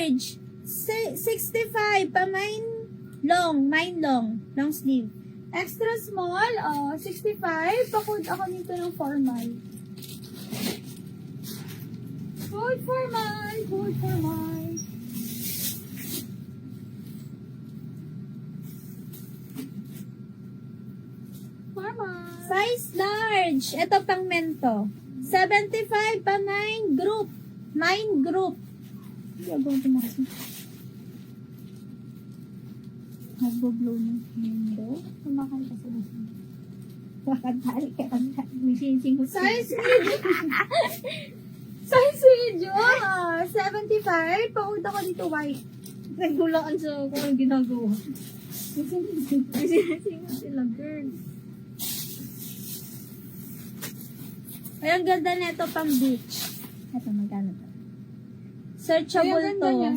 large. 65 pa mine long sleeve. Extra small, 65. Pakod ako nito ng formal. Full formal. Size large. Ito pang mento. 75 pa mine group. Hindi ako tumakas. Nagbo-blow ng window. Tumakan ka sa nasa. Wakantali ka ang sinsing ko. Size medium. 75. Pakod ako dito white. Nagbulaan sa kung ang ginagawa. Sinising sila girl. Ay, ang ganda na ito pang beach. Ito, magkano to? Searchable to.